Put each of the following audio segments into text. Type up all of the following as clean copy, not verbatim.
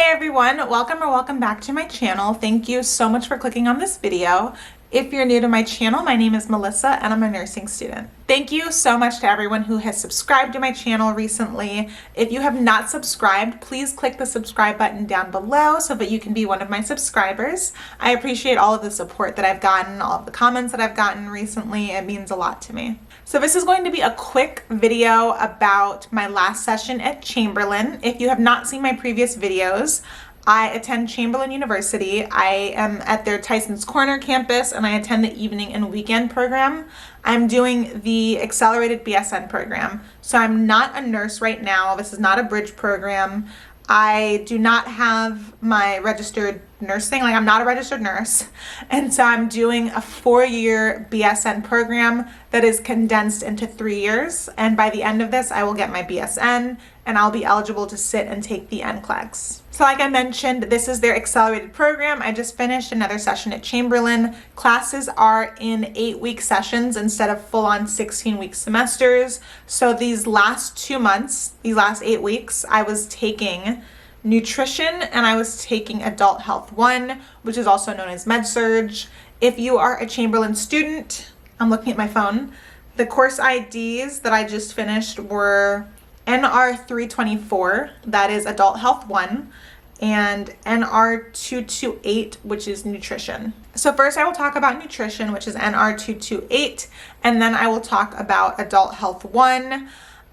everyone, welcome back to my channel. Thank you so much for clicking on this video. If you're new to my channel, my name is Melissa and I'm a nursing student. Thank you so much to everyone who has subscribed to my channel recently. If you have not subscribed, please click the subscribe button down below so that you can be one of my subscribers. I appreciate all of the support that I've gotten, all of the comments that I've gotten recently. It means a lot to me. So this is going to be a quick video about my last session at Chamberlain. If you have not seen my previous videos, I attend Chamberlain University. I am at their Tyson's Corner campus and I attend the evening and weekend program. I'm doing the accelerated BSN program. So I'm not a nurse right now. This is not a bridge program. I do not have my registered nursing, I'm not a registered nurse. And so I'm doing a 4-year BSN program that is condensed into 3 years. And by the end of this, I will get my BSN and I'll be eligible to sit and take the NCLEX. So like I mentioned, this is their accelerated program. I just finished another session at Chamberlain. Classes are in 8-week sessions instead of full-on 16-week semesters. So these last 2 months, these last 8 weeks, I was taking nutrition and I was taking adult health 1, which is also known as med-surg. If you are a Chamberlain student, I'm looking at my phone, the course IDs that I just finished were NR 324, that is adult health 1, and NR 228, which is nutrition. So first I will talk about nutrition, which is NR 228, and then I will talk about adult health 1.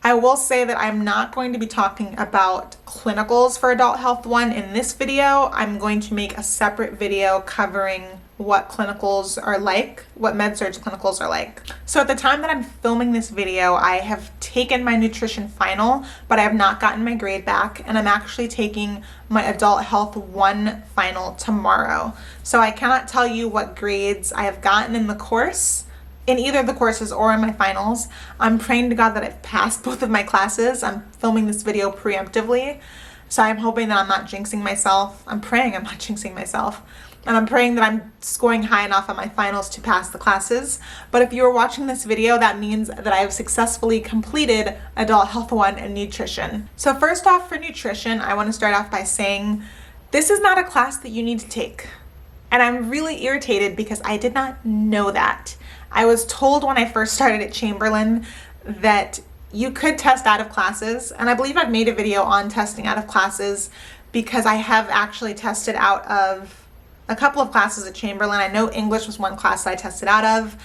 I will say that I'm not going to be talking about clinicals for adult health 1 in this video. I'm going to make a separate video covering what clinicals are like, what med-surg clinicals are like. So at the time that I'm filming this video, I have taken my nutrition final, but I have not gotten my grade back, and I'm actually taking my adult health 1 final tomorrow. So I cannot tell you what grades I have gotten in the course, in either of the courses or in my finals. I'm praying to God that I've passed both of my classes. I'm filming this video preemptively, so I'm hoping that I'm not jinxing myself. I'm praying I'm not jinxing myself. And I'm praying that I'm scoring high enough on my finals to pass the classes. But if you are watching this video, that means that I have successfully completed adult health 1 and nutrition. So first off, for nutrition, I want to start off by saying this is not a class that you need to take. And I'm really irritated because I did not know that. I was told when I first started at Chamberlain that you could test out of classes, and I believe I've made a video on testing out of classes because I have actually tested out of a couple of classes at Chamberlain. I know English was one class that I tested out of,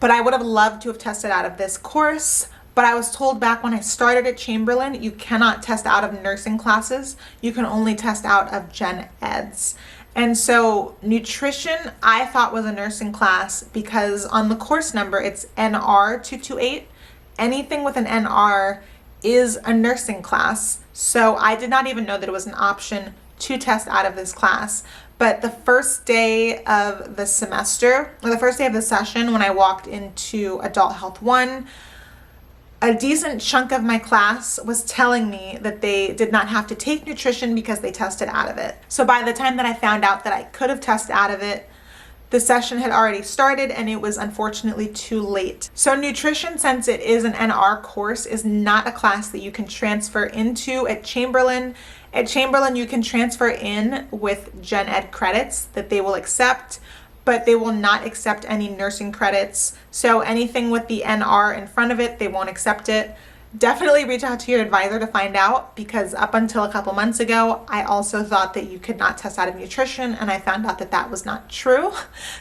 but I would have loved to have tested out of this course. But I was told back when I started at Chamberlain, you cannot test out of nursing classes. You can only test out of gen eds. And so nutrition I thought was a nursing class because on the course number it's NR 228. Anything with an NR is a nursing class. So I did not even know that it was an option to test out of this class. But the first day of the semester, or the first day of the session, when I walked into adult health 1, a decent chunk of my class was telling me that they did not have to take nutrition because they tested out of it. So by the time that I found out that I could have tested out of it, the session had already started and it was unfortunately too late. So nutrition, since it is an NR course, is not a class that you can transfer into at Chamberlain. At Chamberlain, you can transfer in with gen ed credits that they will accept, but they will not accept any nursing credits. So anything with the NR in front of it, they won't accept it. Definitely reach out to your advisor to find out, because up until a couple months ago, I also thought that you could not test out of nutrition, and I found out that that was not true.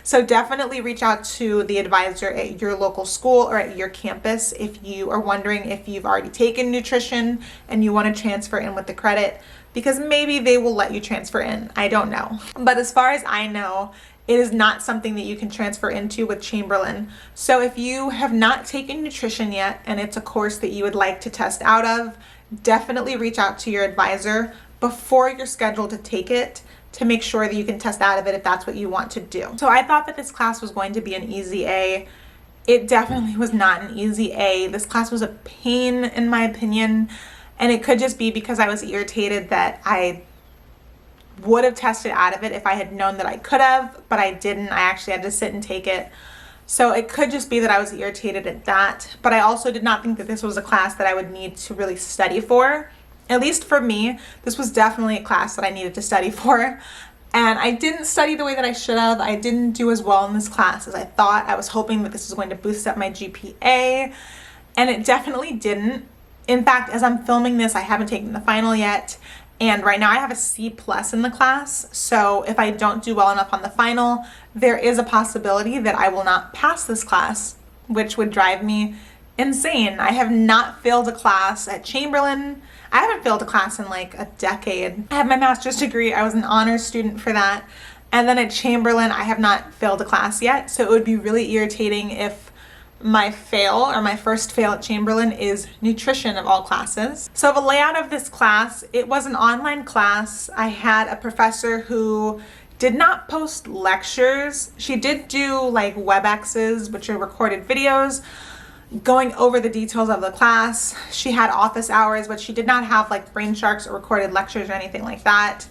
So definitely reach out to the advisor at your local school or at your campus if you are wondering if you've already taken nutrition and you want to transfer in with the credit, because maybe they will let you transfer in. I don't know. But as far as I know, it is not something that you can transfer into with Chamberlain. So if you have not taken nutrition yet and it's a course that you would like to test out of, definitely reach out to your advisor before you're scheduled to take it to make sure that you can test out of it if that's what you want to do. So I thought that this class was going to be an easy A. It definitely was not an easy A. This class was a pain in my opinion, and it could just be because I was irritated that I would have tested out of it if I had known that I could have, but I didn't. I actually had to sit and take it. So it could just be that I was irritated at that. But I also did not think that this was a class that I would need to really study for. At least for me, this was definitely a class that I needed to study for. And I didn't study the way that I should have. I didn't do as well in this class as I thought. I was hoping that this was going to boost up my GPA, and it definitely didn't. In fact, as I'm filming this, I haven't taken the final yet. And right now I have a C+ in the class. So if I don't do well enough on the final, there is a possibility that I will not pass this class, which would drive me insane. I have not failed a class at Chamberlain. I haven't failed a class in like a decade. I have my master's degree. I was an honors student for that. And then at Chamberlain, I have not failed a class yet. So it would be really irritating if my fail or my first fail at Chamberlain is nutrition of all classes. So the layout of this class, it was an online class. I had a professor who did not post lectures. She did do like WebExes, which are recorded videos, going over the details of the class. She had office hours, but she did not have like brain sharks or recorded lectures or anything like that.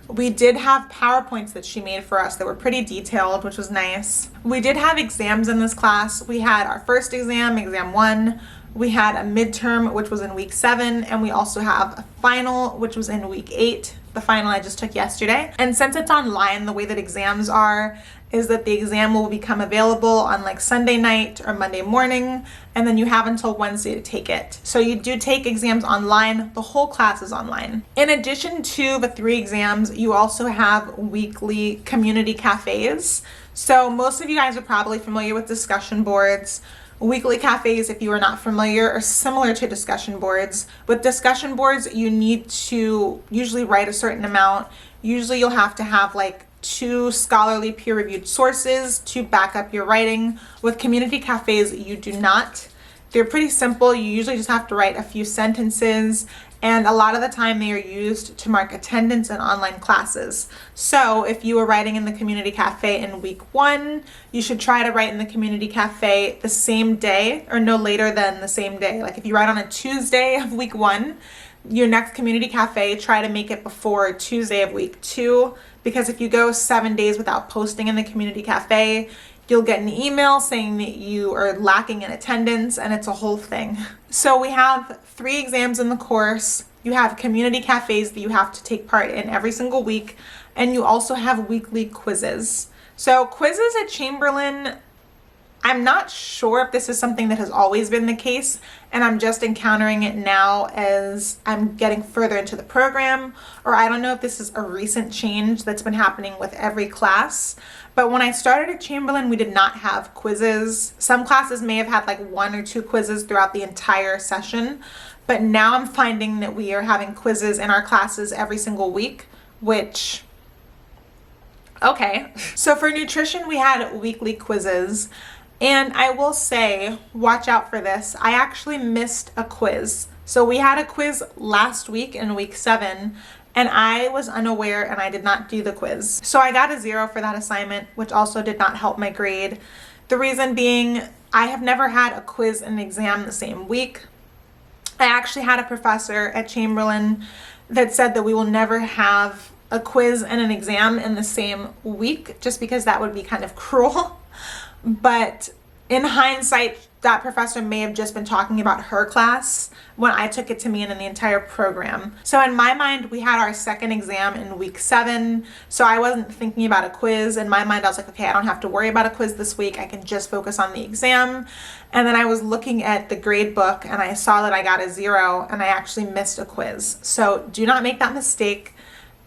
We did have PowerPoints that she made for us that were pretty detailed, which was nice. We did have exams in this class. We had our first exam, exam 1. We had a midterm, which was in week 7, and we also have a final, which was in week 8. The final I just took yesterday. And since it's online, the way that exams are is that the exam will become available on like Sunday night or Monday morning, and then you have until Wednesday to take it. So you do take exams online. The whole class is online. In addition to the 3 exams, you also have weekly community cafes. So most of you guys are probably familiar with discussion boards. Weekly cafes, if you are not familiar, are similar to discussion boards. With discussion boards, you need to usually write a certain amount. Usually you'll have to have like 2 scholarly peer-reviewed sources to back up your writing. With community cafes, you do not. They're pretty simple. You usually just have to write a few sentences, and a lot of the time they are used to mark attendance in online classes. So if you were writing in the community cafe in week 1, you should try to write in the community cafe the same day or no later than the same day. Like if you write on a Tuesday of week 1, your next community cafe, try to make it before Tuesday of week 2, because if you go 7 days without posting in the community cafe, you'll get an email saying that you are lacking in attendance, and it's a whole thing. So we have 3 exams in the course. You have community cafes that you have to take part in every single week, and you also have weekly quizzes. So quizzes at Chamberlain, I'm not sure if this is something that has always been the case, and I'm just encountering it now as I'm getting further into the program, or I don't know if this is a recent change that's been happening with every class. But when I started at Chamberlain, we did not have quizzes. Some classes may have had like 1 or 2 quizzes throughout the entire session, but now I'm finding that we are having quizzes in our classes every single week, which, okay. So for nutrition, we had weekly quizzes. And I will say, watch out for this. I actually missed a quiz. So we had a quiz last week in week 7, and I was unaware and I did not do the quiz. So I got a 0 for that assignment, which also did not help my grade. The reason being, I have never had a quiz and an exam the same week. I actually had a professor at Chamberlain that said that we will never have a quiz and an exam in the same week, just because that would be kind of cruel. But in hindsight, that professor may have just been talking about her class when I took it to mean in the entire program. So in my mind, we had our second exam in week 7. So I wasn't thinking about a quiz. In my mind, I was like, okay, I don't have to worry about a quiz this week. I can just focus on the exam. And then I was looking at the grade book and I saw that I got a 0 and I actually missed a quiz. So do not make that mistake.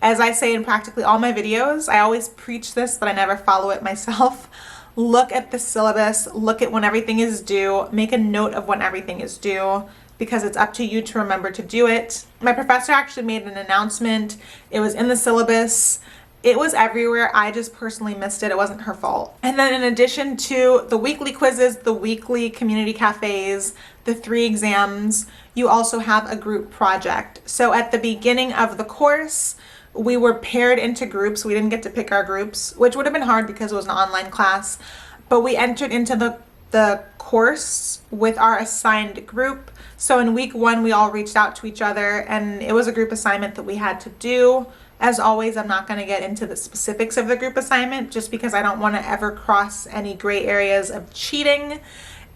As I say in practically all my videos, I always preach this, but I never follow it myself. Look at the syllabus, look at when everything is due, make a note of when everything is due, because it's up to you to remember to do it. My professor actually made an announcement. It was in the syllabus. It was everywhere. I just personally missed it. It wasn't her fault. And then in addition to the weekly quizzes, the weekly community cafes, the 3 exams, you also have a group project. So at the beginning of the course, we were paired into groups. We didn't get to pick our groups, which would have been hard because it was an online class, but we entered into the course with our assigned group. So in week 1, we all reached out to each other and it was a group assignment that we had to do. As always, I'm not going to get into the specifics of the group assignment just because I don't want to ever cross any gray areas of cheating.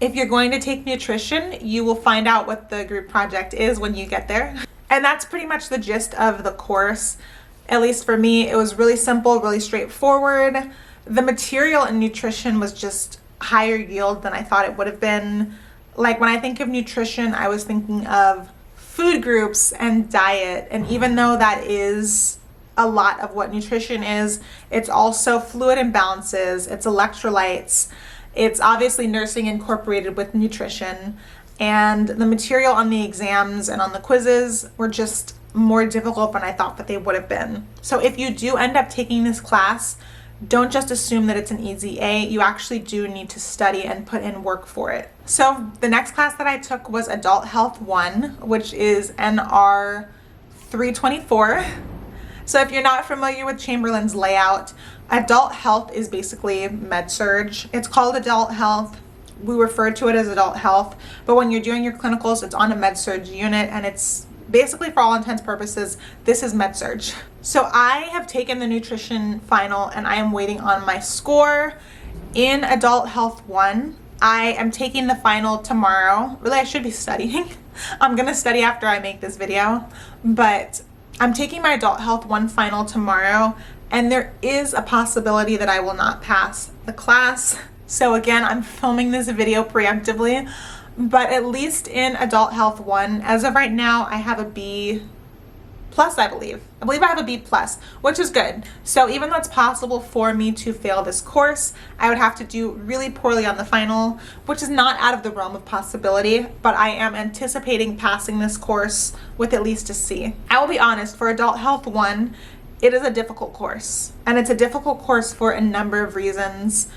If you're going to take nutrition, you will find out what the group project is when you get there. And that's pretty much the gist of the course. At least for me, it was really simple, really straightforward. The material in nutrition was just higher yield than I thought it would have been. Like when I think of nutrition, I was thinking of food groups and diet. And even though that is a lot of what nutrition is, it's also fluid imbalances, it's electrolytes, it's obviously nursing incorporated with nutrition. And the material on the exams and on the quizzes were just more difficult than I thought that they would have been. So if you do end up taking this class, don't just assume that it's an easy A. You actually do need to study and put in work for it. So the next class that I took was Adult Health 1, which is NR 324. So if you're not familiar with Chamberlain's layout, adult health is basically med-surg. It's called adult health. We refer to it as adult health, but when you're doing your clinicals, it's on a med-surg unit, and it's basically, for all intents and purposes, this is med-surg. So I have taken the nutrition final and I am waiting on my score in Adult Health 1. I am taking the final tomorrow. Really, I should be studying. I'm gonna study after I make this video, but I'm taking my Adult Health 1 final tomorrow, and there is a possibility that I will not pass the class. So again, I'm filming this video preemptively, but at least in Adult Health 1, as of right now, I have a B plus, I believe. I believe I have a B plus, which is good. So even though it's possible for me to fail this course, I would have to do really poorly on the final, which is not out of the realm of possibility, but I am anticipating passing this course with at least a C. I will be honest, for Adult Health 1, it is a difficult course, and it's a difficult course for a number of reasons.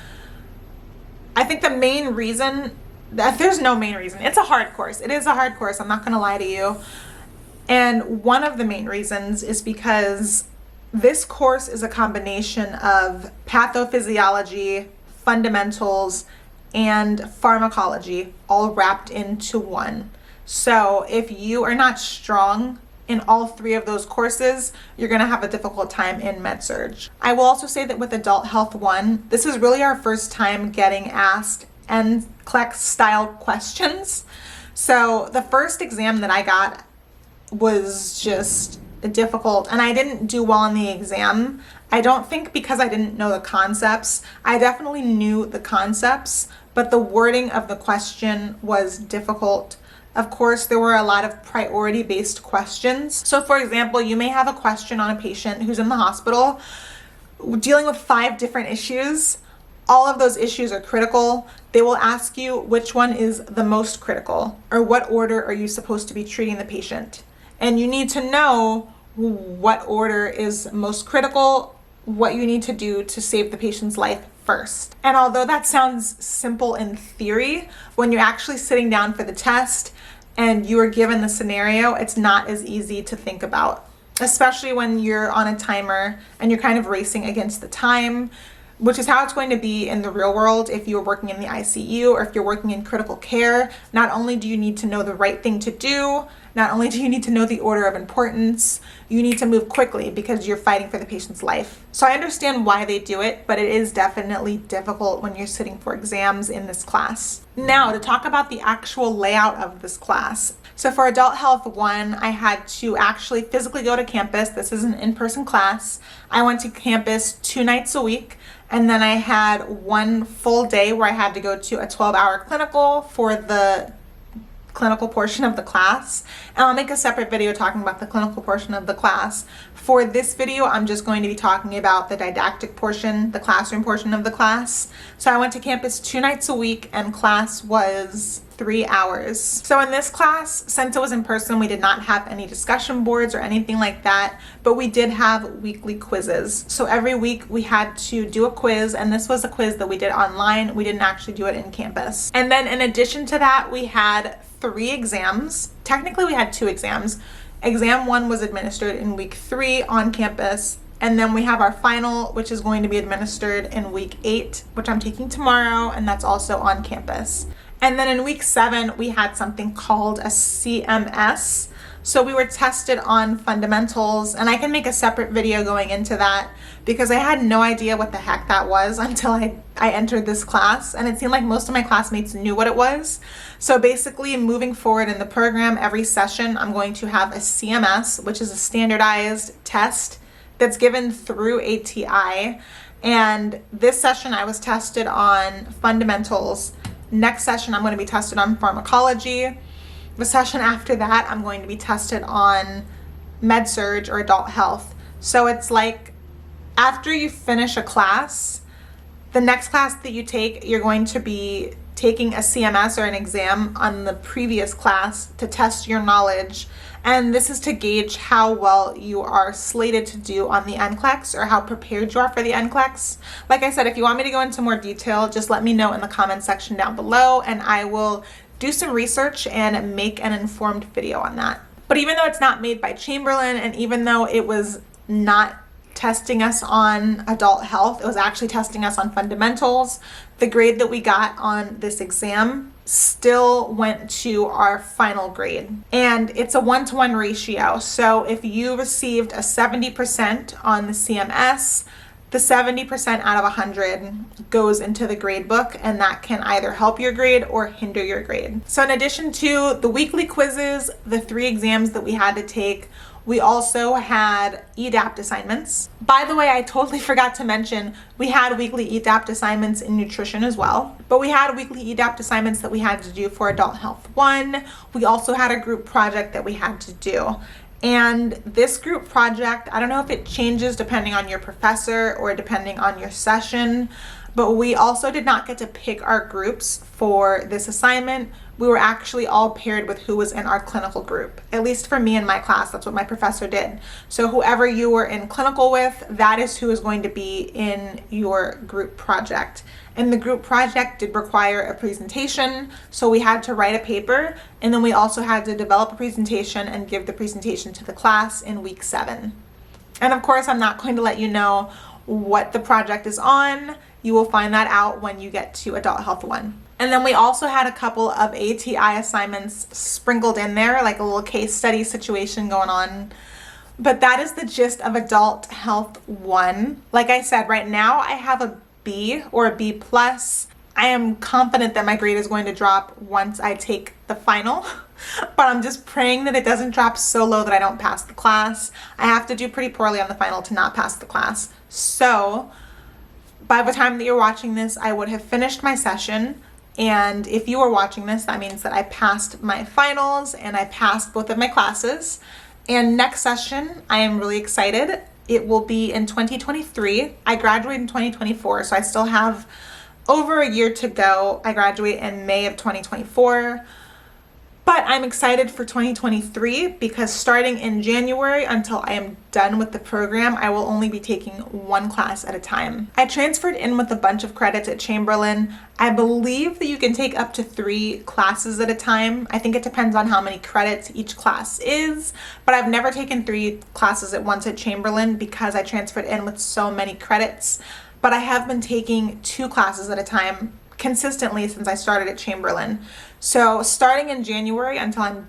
I think the main reason, there's no main reason. It's a hard course. It is a hard course. I'm not going to lie to you. And one of the main reasons is because this course is a combination of pathophysiology, fundamentals, and pharmacology all wrapped into one. So if you are not strong in all three of those courses, you're going to have a difficult time in med-surg. I will also say that with Adult Health 1, this is really our first time getting asked NCLEX style questions. So the first exam that I got was just difficult, and I didn't do well on the exam. I don't think because I didn't know the concepts. I definitely knew the concepts, but the wording of the question was difficult. Of course, there were a lot of priority-based questions. So for example, you may have a question on a patient who's in the hospital dealing with 5 different issues. All of those issues are critical. They will ask you which one is the most critical, or what order are you supposed to be treating the patient. And you need to know what order is most critical, what you need to do to save the patient's life first. And although that sounds simple in theory, when you're actually sitting down for the test and you are given the scenario, it's not as easy to think about, especially when you're on a timer and you're kind of racing against the time, which is how it's going to be in the real world if you're working in the ICU or if you're working in critical care. Not only do you need to know the right thing to do, not only do you need to know the order of importance, you need to move quickly because you're fighting for the patient's life. So I understand why they do it, but it is definitely difficult when you're sitting for exams in this class. Now, to talk about the actual layout of this class. So for Adult Health 1, I had to actually physically go to campus. This is an in-person class. I went to campus 2 nights a week, and then I had 1 full day where I had to go to a 12-hour clinical for the clinical portion of the class. And I'll make a separate video talking about the clinical portion of the class. For this video, I'm just going to be talking about the didactic portion, the classroom portion of the class. So I went to campus 2 nights a week, and class was 3 hours. So in this class, since it was in person, we did not have any discussion boards or anything like that, but we did have weekly quizzes. So every week we had to do a quiz, and this was a quiz that we did online. We didn't actually do it in campus. And then in addition to that, we had 3 exams. Technically, we had 2 exams. Exam 1 was administered in week 3 on campus, and then we have our final, which is going to be administered in week 8, which I'm taking tomorrow, and that's also on campus. And then in week 7, we had something called a CMS. So we were tested on fundamentals, and I can make a separate video going into that because I had no idea what the heck that was until I entered this class, and it seemed like most of my classmates knew what it was. So basically, moving forward in the program, every session I'm going to have a CMS, which is a standardized test that's given through ATI. And this session I was tested on fundamentals. Next session I'm going to be tested on pharmacology. The session after that I'm going to be tested on med-surg or adult health. So it's like after you finish a class, the next class that you take, you're going to be taking a CMS or an exam on the previous class to test your knowledge. And this is to gauge how well you are slated to do on the NCLEX or how prepared you are for the NCLEX. Like I said, if you want me to go into more detail, just let me know in the comment section down below and I will do some research and make an informed video on that. But even though it's not made by Chamberlain, and even though it was not testing us on adult health, it was actually testing us on fundamentals, the grade that we got on this exam still went to our final grade. And it's a 1-to-1 ratio. So if you received a 70% on the CMS, the 70% out of 100 goes into the grade book, and that can either help your grade or hinder your grade. So in addition to the weekly quizzes, the 3 exams that we had to take, we also had EDAPT assignments. By the way, I totally forgot to mention, we had weekly EDAPT assignments in nutrition as well. But we had weekly EDAPT assignments that we had to do for Adult Health 1. We also had a group project that we had to do. And this group project, I don't know if it changes depending on your professor or depending on your session, but we also did not get to pick our groups for this assignment. We were actually all paired with who was in our clinical group. At least for me in my class, that's what my professor did. So whoever you were in clinical with, that is who is going to be in your group project. And the group project did require a presentation, so we had to write a paper, and then we also had to develop a presentation and give the presentation to the class in week 7. And of course, I'm not going to let you know what the project is on. You will find that out when you get to Adult Health 1. And then we also had a couple of ATI assignments sprinkled in there, like a little case study situation going on. But that is the gist of Adult Health 1. Like I said, right now I have a B or a B plus. I am confident that my grade is going to drop once I take the final, but I'm just praying that it doesn't drop so low that I don't pass the class. I have to do pretty poorly on the final to not pass the class. So by the time that you're watching this, I would have finished my session. And if you are watching this, that means that I passed my finals and I passed both of my classes. And next session, I am really excited. It will be in 2023. I graduate in 2024, so I still have over a year to go. I graduate in May of 2024. But I'm excited for 2023 because starting in January until I am done with the program, I will only be taking 1 class at a time. I transferred in with a bunch of credits at Chamberlain. I believe that you can take up to 3 classes at a time. I think it depends on how many credits each class is, but I've never taken 3 classes at once at Chamberlain because I transferred in with so many credits. But I have been taking 2 classes at a time consistently since I started at Chamberlain. So starting in January until I'm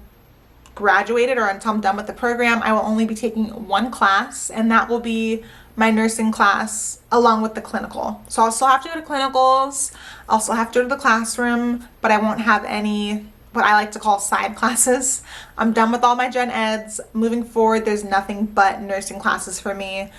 graduated or until I'm done with the program, I will only be taking 1 class, and that will be my nursing class along with the clinical. So I'll still have to go to clinicals, I'll still have to go to the classroom, but I won't have any what I like to call side classes. I'm done with all my gen eds. Moving forward, there's nothing but nursing classes for me.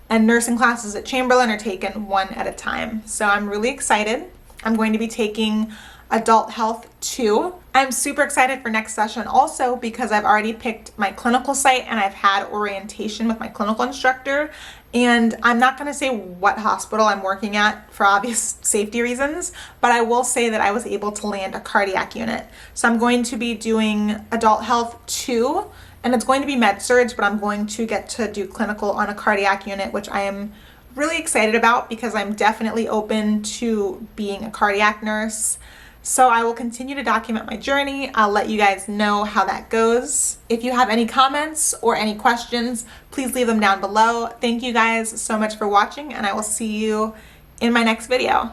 And nursing classes at Chamberlain are taken 1 at a time. So I'm really excited. I'm going to be taking Adult Health 2. I'm super excited for next session also because I've already picked my clinical site and I've had orientation with my clinical instructor. And I'm not going to say what hospital I'm working at for obvious safety reasons, but I will say that I was able to land a cardiac unit. So I'm going to be doing Adult Health 2, and it's going to be med-surg, but I'm going to get to do clinical on a cardiac unit, which I am really excited about because I'm definitely open to being a cardiac nurse. So I will continue to document my journey. I'll let you guys know how that goes. If you have any comments or any questions, please leave them down below. Thank you guys so much for watching, and I will see you in my next video.